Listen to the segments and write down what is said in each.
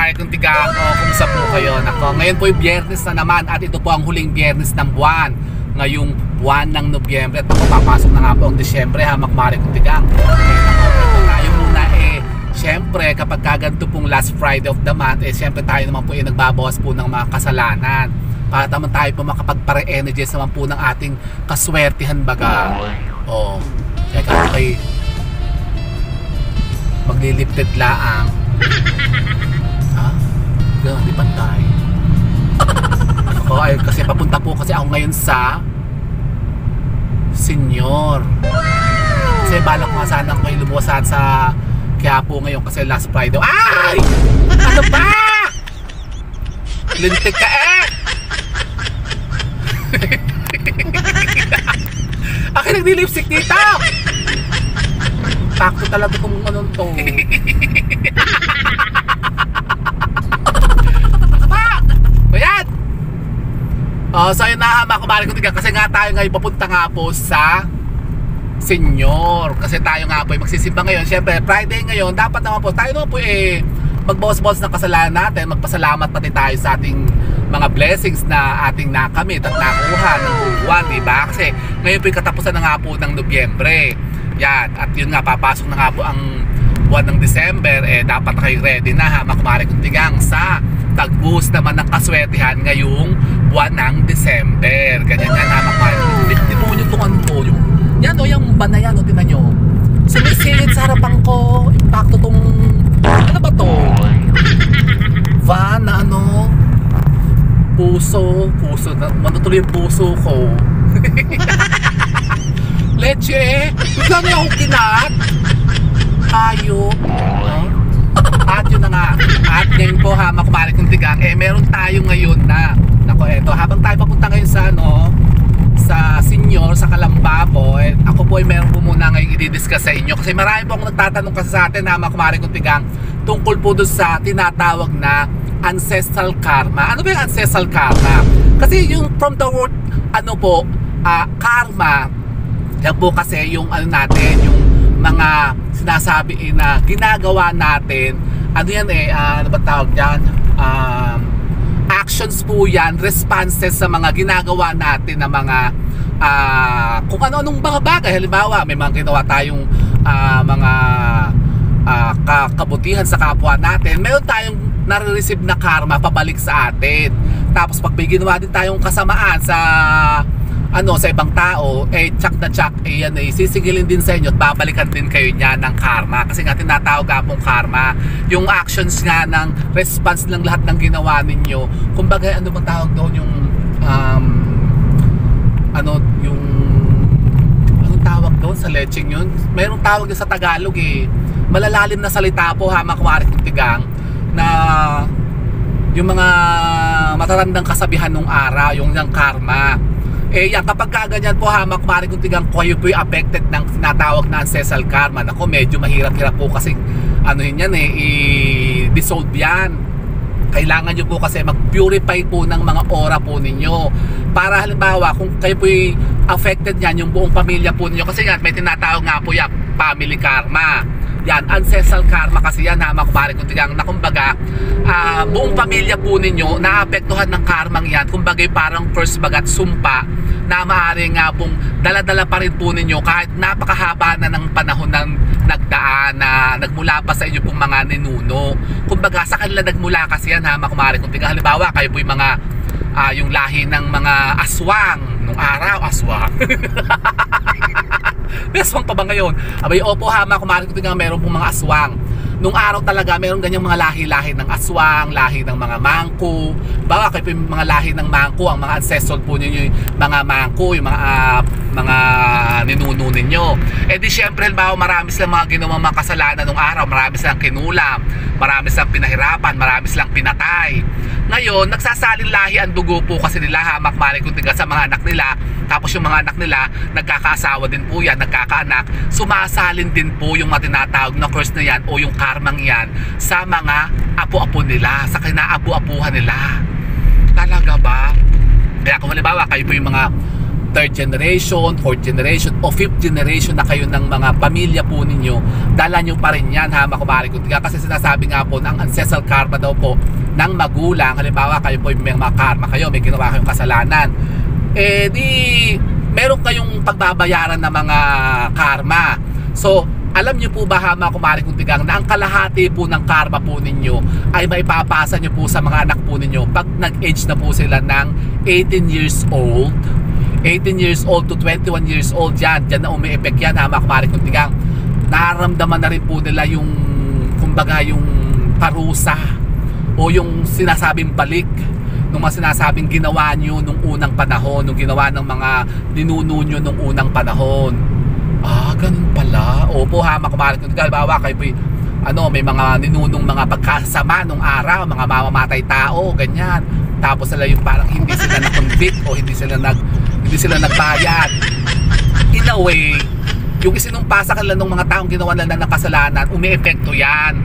kumare kong tigang, kumusta po kayo? Nako, ngayon po yung Biyernes na naman at ito po ang huling Biyernes ng buwan. Ngayong buwan ng Nobyembre at papasok na nga po ang Disyembre, ha, kumare kong tigang. Ito tayo muna syempre kapag kaganto pong last Friday of the month, syempre tayo naman po nagbabawas po ng mga kasalanan. Para naman tayo po makapagpare-energize naman po ng ating kaswertihan baga. Teka, okay. Maglilipted laang. Ha? Gano'n, di pantay. Ay, kasi papunta po kasi ako ngayon sa Senior. Kasi balak ko nga sana kayo lumuwasan sa Quiapo ngayon kasi last Friday. Ay! Ano ba? Lintik ka Akin nagdi-lipstick dito! Takto talaga kung anong to. Ayan! So yun na, kumare kong tigang, kasi nga tayo ngayon papunta nga po sa Senior. Kasi tayo nga po magsisimba ngayon. Siyempre Friday ngayon, dapat naman po tayo naman po magbawas-bawas ng kasalanan natin. Magpasalamat pati tayo sa ating mga blessings na ating nakamit at nakuha ng buwan, diba? Kasi ngayon po yung katapusan na nga po ng Nobyembre. Yan, at yun nga, papasok na nga po ang buwan ng December. Dapat kayo ready na, ha, kumare kong tigang, sa tag-boost naman ng kaswertihan ngayong buwan ng December. Ganyan yan, ha, kumare kong tigang. Di mo nyo itong ano po, yan o, yung ban na yan o, tinan nyo. Sumisilid sa harapan ko, impacto tong, ano ba to? Van na ano, puso, matutuloy yung puso ko. Leche, bigla niya akong kinat. Hayop. At yun na nga, at ngayon po, ha, kumare kong tigang, meron tayo ngayon na, nako, eto, habang tayo papunta ngayon sa sa Senior, sa Calamba po, ako po meron po muna ngayon i-discuss sa inyo kasi marami po akong nagtatanong kasi sa atin, ha, kumare kong tigang, tungkol po doon sa tinatawag na ancestral karma. Ano ba yung ancestral karma? Kasi yung from the word karma, yan po kasi yung natin, yung mga sinasabi na ginagawa natin, ano yan ano ba tawag dyan? Actions po yan, responses sa mga ginagawa natin na mga kung ano-anong mga bagay. Halimbawa, may mga ginawa tayong mga kabutihan sa kapwa natin, meron tayong nare-receive na karma pabalik sa atin. Tapos pag may ginawa din tayong kasamaan sa sa ibang tao, tsak na tsak, yan sisigilin din sa inyo at babalikan din kayo niya ng karma. Kasi nga tinatawag nga pong karma, yung actions nga ng response ng lahat ng ginawa ninyo. Kumbaga, ano bang tawag doon, yung anong tawag doon sa lecheng yun? Mayroong tawag sa Tagalog malalalim na salita po, ha, kumare kong tigang, na yung mga matatandang kasabihan ng araw, yung karma. Yan, kapag kaganyan po, ha, kumare kong tigang, kayo po yung affected ng tinatawag na ancestral karma. Nako, medyo mahirap-hirap po kasi i-dissolve yan. Kailangan nyo po kasi mag-purify po ng mga aura po ninyo. Para halimbawa, kung kayo po yung affected yan, yung buong pamilya po ninyo, kasi yan, may tinatawag nga po yan, family karma. Yan, ancestral karma kasi yan, ha, kumare kong tigang, na kumbaga buong pamilya po ninyo naapektuhan ng karmang yan. Kumbaga parang first bagat sumpa na maaari nga pong dala-dala pa rin po ninyo kahit napakahaba na ng panahon ng nagdaan na nagmula pa sa inyo pong mga ninuno. Kumbaga sa kanila nagmula kasi yan, ha, kumare kong tigang. Halimbawa, kayo po yung mga yung lahi ng mga aswang nung araw, aswang. May aswang pa ba ngayon? Abay, opo, ha, kumare kong tigang, meron pong mga aswang. Nung araw talaga, meron ganyang mga lahi-lahi ng aswang, lahi ng mga mangko. Bawa kayo po yung mga lahi ng mangko, ang mga ancestral po ninyo, yung mga mangko, yung mga ninuno ninyo. Di syempre, halimbawa, marami silang mga ginawang mga kasalanan nung araw, marami silang kinulam, marami silang pinahirapan, marami silang pinatay. Ngayon, nagsasalin lahi ang dugo po kasi nila, ha, kumare kong tigang, sa mga anak nila. Tapos yung mga anak nila, nagkakaasawa din po yan, nagkakaanak. Sumasalin din po yung matinatawag na curse na yan o yung karmang yan sa mga apo-apo nila, sa kinaapu-apuhan nila. Talaga ba? Kaya kung halimbawa, kayo po yung mga third generation, fourth generation, o fifth generation na kayo ng mga pamilya po ninyo, dala nyo pa rin yan, ha, mga kumare ko. Kasi sinasabi nga po ng ancestral karma daw po ng magulang. Halimbawa kayo po may mga karma kayo, may ginawa kayong kasalanan, eh di meron kayong pagbabayaran ng mga karma. So alam nyo po ba, ha, mga kumare kong tigang, na ang kalahati po ng karma po ninyo ay maipapasa nyo po sa mga anak po ninyo pag nag-age na po sila ng 18 years old 18 years old to 21 years old. Yan na umi-effect yan, ha, mga kumare kong tigang. Nararamdaman na rin po nila yung, kumbaga, yung parusa o yung sinasabing balik nung mga sinasabing ginawa nyo nung unang panahon, nung ginawa ng mga ninuno nyo nung unang panahon. Ah, ganun pala. Opo, ha, mga kumare kong tigang. Bawa kayo po, may mga ninunong mga pagkasama nung araw, mga mamamatay tao, ganyan. Tapos sila yung parang hindi sila na-convict o hindi sila nagbayad. In a way, yung isinumpasa kanila ng mga taong ginawa nila ng kasalanan, umi-epekto yan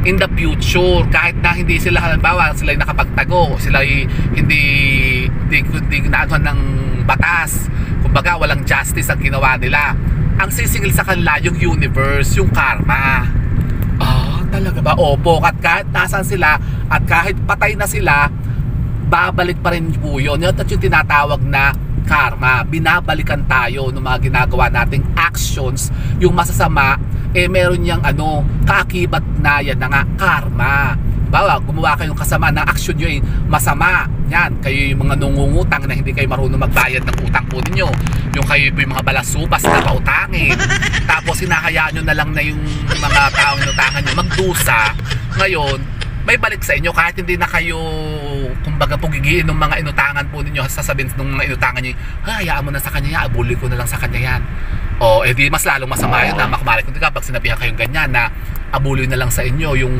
in the future. Kahit na hindi sila, halimbawa, sila yung nakapagtago, sila hindi naanuhan ng batas, kumbaga walang justice ang ginawa nila, ang sisingil sa kanila yung universe, yung karma. Ah, talaga ba? Opo, at kahit nasan sila at kahit patay na sila, babalik pa rin po yun. At yung tinatawag na karma. Binabalikan tayo ng mga ginagawa nating actions. Yung masasama, meron niyang kaakibat na yan na nga, karma. Bawa, gumawa kayong kasama na action nyo ay masama. Yan, kayo yung mga nungungutang na hindi kayo marunong magbayad ng utang po ninyo. Yung kayo po yung mga balasubas na pautangin. Tapos hinahayaan nyo na lang na yung mga taong inutangan nyo magdusa. Ngayon, may balik sa inyo kahit hindi na kayo, kumbaga, pugigiin ng mga inutangan po ninyo. Sasabihin ng mga inutangan nyo, hayaan mo na sa kanya yan, abuli ko na lang sa kanya yan. O, di mas lalong masama yun, na makumalik kung pag sinabihan kayong ganyan na abuloy na lang sa inyo yung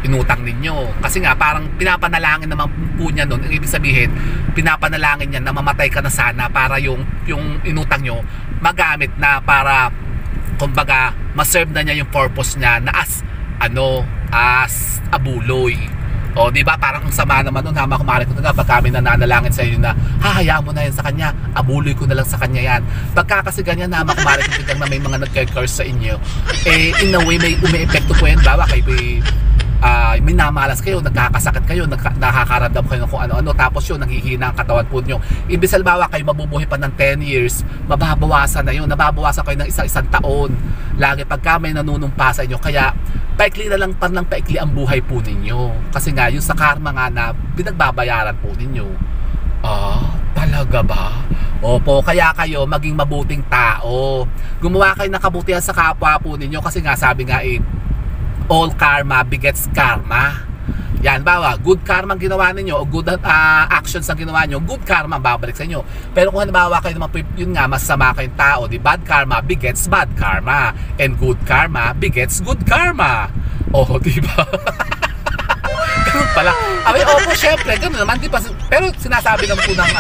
inutang ninyo. Kasi nga parang pinapanalangin naman po niya nun. Ibig sabihin, pinapanalangin niya na mamatay ka na sana para yung inutang nyo magamit na para, kumbaga, maserve na niya yung purpose niya na as abuloy. O, di ba? Parang ang sama naman nun, ha, mga kumare ko, pag kami nananalangin sa inyo na hahayaan mo na yan sa kanya, abuloy ko na lang sa kanya yan. Pagka kasi ganyan, ha, mga kumare ko, na may mga nagka-curse sa inyo, in a way, may umi-epekto po yan. Bawa kayo, may namalas kayo, nagkakasakit kayo, nakakaramdam kayo ng kung ano-ano, tapos yun, nanghihina ang katawan po nyo. Ibig salbawa kayo mabubuhay pa ng 10 years, mababawasan na yun, nababawasan kayo ng isang taon. Lagi pagka may nanunumpa sa inyo, kaya paikli na lang, paikli ang buhay po ninyo. Kasi nga, yung sa karma nga na pinagbabayaran po ninyo. Ah, talaga ba? Opo, kaya kayo maging mabuting tao. Gumawa kayo ng kabutihan sa kapwa po ninyo, kasi nga sabi nga all karma begets karma. Yan, bawa, good karma ang ginawa ninyo o good actions ang ginawa nyo, good karma ang babalik sa inyo. Pero kung halimbawa kayo naman, yun nga, masama kayong tao, di bad karma begets bad karma, and good karma begets good karma. Oh, di ba? Ganun pala. Opo, syempre, ganun naman, di ba? Pero sinasabi lang po ng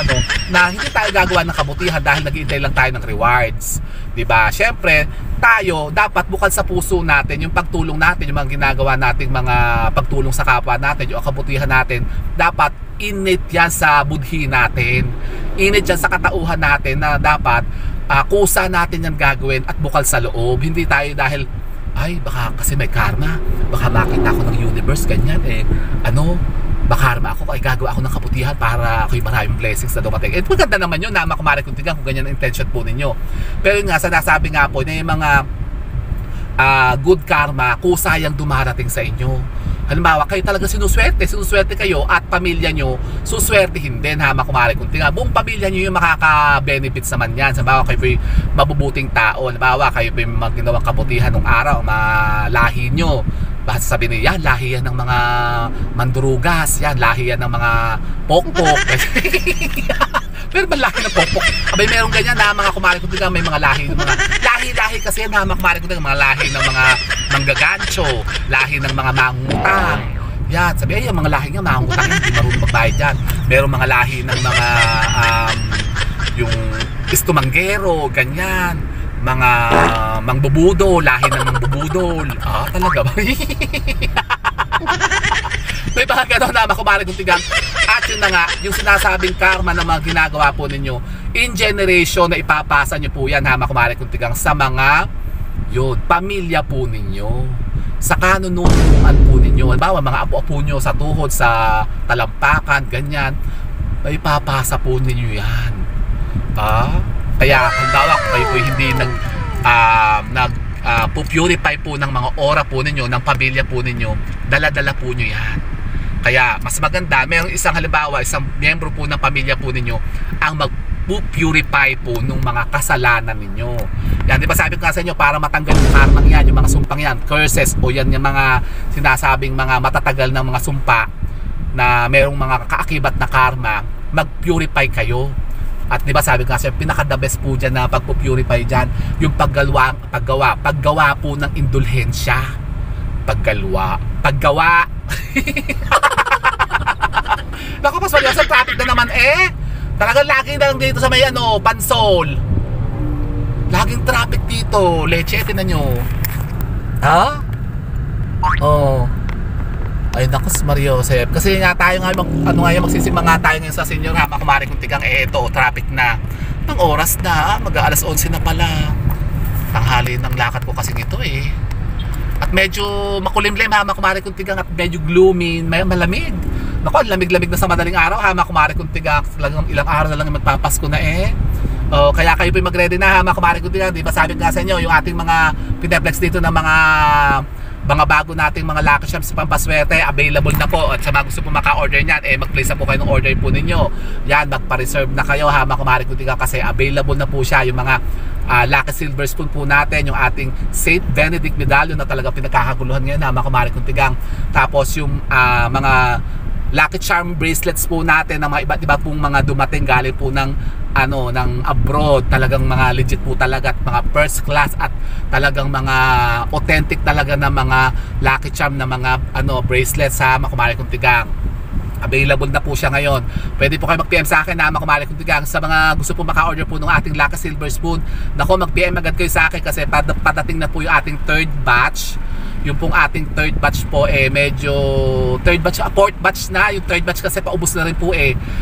na hindi tayo gagawa ng kabutihan dahil nag-iintay lang tayo ng rewards. Di ba? Syempre, tayo dapat bukal sa puso natin yung pagtulong natin, yung mga ginagawa nating mga pagtulong sa kapwa natin, yung kabutihan natin, dapat init yan sa budhi natin, init yan sa katauhan natin, na dapat kusa natin yan gagawin at bukal sa loob. Hindi tayo dahil baka kasi may karma, baka makita ako ng universe ganyan, baka ako ay gagawa ako ng kabutihan para ako'y maraming blessings na dumating. Maganda naman yun, na makumari kung tingnan kung ganyan ang intention po ninyo. Pero yun nga, sinasabi nga po na yung mga good karma, kusayang dumarating sa inyo. Halimbawa, kayo talaga sinuswerte kayo at pamilya nyo, suswertihin din, ha, makumari kung tingnan. Buong pamilya nyo yung makaka-benefits naman yan. Halimbawa, kayo po'y mabubuting tao. Halimbawa, kayo po'y maginawang kabutihan ng araw, malahi nyo. Basta sabihin niya, yan, lahi yan ng mga mandurugas, yan, lahi yan ng mga pokpok. Pero ba lahi ng pokpok? Meron ganyan na mga kumari ko, may mga lahi ng mga lahi kasi yan, na mga kumari ko, mga lahi ng mga manggagancho, lahi ng mga mangutang. Yan, sabi yung mga lahi nga mangutang, hindi marunong magbayad yan. Meron mga lahi ng mga yung istumanggero, ganyan, mga mangbubudol, lahi ng mangbubudol. Talaga ba? May mga gano'n na makumari kong tigang. At yun na nga, yung sinasabing karma na mga ginagawa po ninyo, in generation na ipapasa nyo po yan, hama kumare kung tigang, sa mga yun, pamilya po ninyo, sa kanununuan po ninyo. Halimbawa, mga apo-apo nyo sa tuhod, sa talampakan, ganyan, may papasa po ninyo yan. Kaya halimbawa, kayo po hindi purify po ng mga ora po ninyo, ng pamilya po ninyo, dala-dala po nyo yan. Kaya mas maganda, mayroong isang halimbawa, isang miyembro po ng pamilya po ninyo ang mag-purify po ng mga kasalanan ninyo. Yan, di ba sabi ko sa inyo, para matanggal yung karmang yan, yung mga sumpang yan, curses, o yan yung mga sinasabing mga matatagal ng mga sumpa na mayroong mga kaakibat na karma, mag-purify kayo. At di ba sabi ko kasi pinaka-the best po dyan na pagpo-purify dyan, yung paggawa po ng indulhensya. Paggawa. Naku, mas mali sa traffic na naman Talagang lagi na lang dito sa may Pansol. Laging traffic dito. Leche, tinan nyo. Ay naku, Mario Joseph. Kasi nga tayo nga magsisimba nga tayo ngayon sa senior, hama kumare kung tigang eto, traffic na. Ang oras na, mag-aalas 11 na pala. Tanghali ng lakad ko kasi ito At medyo makulimlim, hama kumare kung tigang, at medyo gloomy, may malamig. Naku, lamig-lamig na sa madaling araw, hama kumare kung tigang. Ilang araw na lang magpapasko na kaya kayo po mag-ready na, hama kumare kung tigang. Di ba sabi nga sa inyo, yung ating mga pineplex dito ng mga bago nating mga lucky shops sa pampaswerte, available na po. At sa mga gusto po maka-order niyan, mag-place na po kayo ng order po ninyo. Yan, magpa-reserve na kayo, hama kumare kung tigang, kasi available na po siya yung mga lucky silver spoon po natin, yung ating Saint Benedict medallion na talaga pinagkakaguluhan ngayon, hama kumare kung tigang. Tapos yung mga lucky charm bracelets po natin ng mga iba't iba pong mga dumating galing po ng abroad, talagang mga legit po talaga, at mga first class, at talagang mga authentic talaga na mga lucky charm na mga bracelets, sa makumari kong tigang. Available na po siya ngayon. Pwede po kayo mag-PM sa akin, na makumari kong tigang, sa mga gusto po maka-order po ng ating Lucky Silver Spoon. Nako, mag-PM agad kayo sa akin kasi padating na po yung ating third batch. Yung pong ating third batch po medyo fourth batch na. Yung third batch kasi paubos na rin po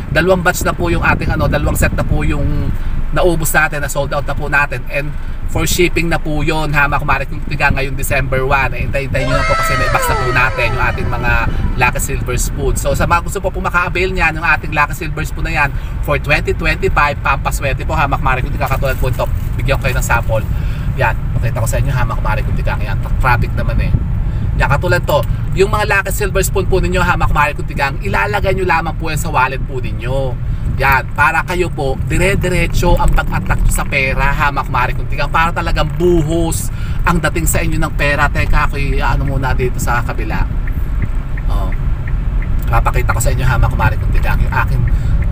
dalawang batch na po yung ating dalawang set na po yung naubos natin, na sold out na po natin, and for shipping na po yun, hama kumare kung tigang, ngayong December 1. Hintay-hintay nyo na po kasi may box na po natin yung ating mga Lucky Silver Spoon. So sa mga gusto po maka-avail niyan, yung ating Lucky Silver Spoon na yan for 2025, pampaswerte po, hama kumare kung tigang, katulad po ito, bigyan ko kayo ng sample. Yan, pakita ko sa inyo, hama kumare kung tigang. Yan, traffic naman yan, katulad to, yung mga Lucky Silver Spoon po ninyo, hama kumare kung tigang, ilalagay nyo lamang po yan sa wallet po ninyo. Yan, para kayo po dire-diretso ang pag-attract sa pera, hama kumare kung tigang, para talagang buhos ang dating sa inyo ng pera. Teka, ako muna dito sa kabila. Papakita ko sa inyo, hama kumare kung tigang, yung aking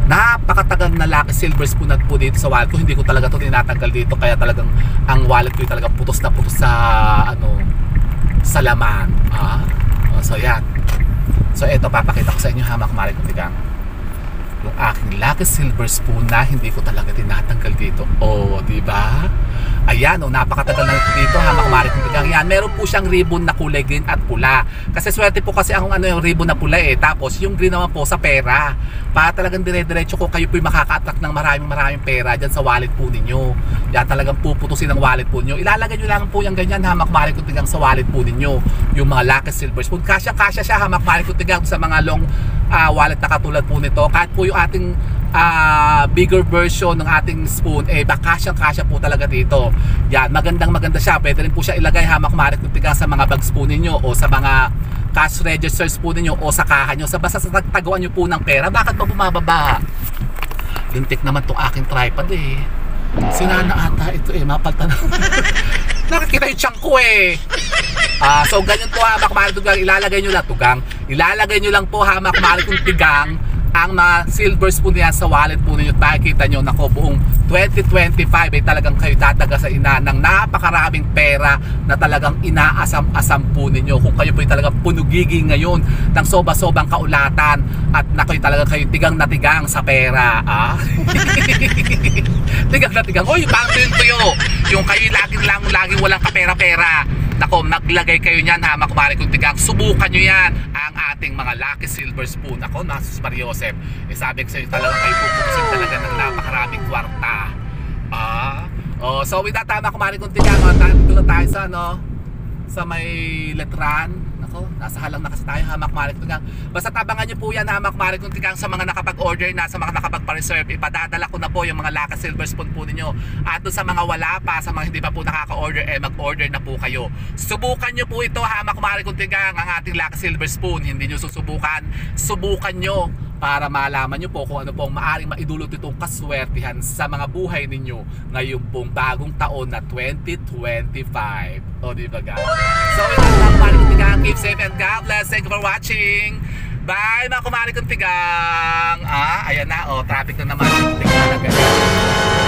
napakatagal na Lucky Silver Spoon po dito sa wallet ko. Hindi ko talaga ito tinatanggal dito, kaya talagang ang wallet ko talaga putos na putos sa sa laman. So yan. So ito, papakita ko sa inyo, hama kumare kung tigang, yung aking Lucky Silver Spoon na hindi ko talaga tinatanggal dito. Di ba? Ayan, napakatagal na dito, hama kumare kung tigang. Yan, meron po siyang ribbon na kulay green at pula. Kasi swerte po kasi yung ribbon na pula Tapos yung green naman po sa pera. Para talagang dire-diretso ko kayo po makaka-attract ng maraming pera dyan sa wallet po ninyo. Yan, talagang puputusin ang wallet po ninyo. Ilalagay nyo lang po yung ganyan, hama kumare kung tigang, sa wallet po ninyo. Yung mga Lucky Silver Spoon. Kasya siya, hama kumare kung tigang, sa mga long wallet na katulad po nito. Kahit po yung ating bigger version ng ating spoon, kasyang-kasya po talaga dito. Yan, maganda siya. Pwede rin po siya ilagay, hama kumare kung tigang, sa mga bag spoon ninyo, o sa mga cash registers po ninyo, o sa kaha nyo, basta sa taguan nyo po ng pera. Bakit ba bumababa? Lintik naman tong aking tripod sinana ata ito mapalta na. Nakikita yung chunk ko so ganyan po, hama kumare kung tigang, ilalagay nyo lang po, hama kumare kung tigang, ang mga silver spoon yan sa wallet po ninyo. Makikita nyo, nako, buong 2025 talagang kayo dadaga sa ina ng napakaraming pera na talagang inaasam-asam po ninyo. Kung kayo po talagang punugigi ngayon ng soba-sobang kaulatan, at nakoy talaga kayo tigang na tigang sa pera. Tigang na tigang. Oy, parang tuyo. Yung kayo laging walang kapera-pera. Nako, maglagay kayo niyan ha, mga kumare kong tigang. Subukan nyo yan, ang ating mga Lucky Silver Spoon. Ako, Masus Mariosep, sabi ko sa'yo talaga kayo pupusin talaga ng napakaraming kwarta. So with that, mga kumare kong tigang, dito na tayo sa sa may letran. Nako, nasa halang na kasi tayo ha, mga kumare kong tigang. Basta tabangan nyo po yan ha, mga kumare kong tigang, sa mga nakapag-order na, sa mga nakapag-reserve. Ipadadala ko na po yung mga Lucky Silver Spoon po ninyo. At doon sa mga wala pa, sa mga hindi pa po nakaka-order, mag-order na po kayo. Subukan nyo po ito ha, mga kumare kong tigang, ang ating Lucky Silver Spoon. Hindi nyo susubukan, subukan nyo para malaman nyo po kung ano pong maaring maidulot itong kaswertihan sa mga buhay ninyo ngayong pong bagong taon na 2025. O diba guys? So ito mga kumare kong tigang, keep safe and God bless. Thank you for watching. Bye mga kumare kong tigang. Ayan na, traffic na naman. Tingnan na ganyan.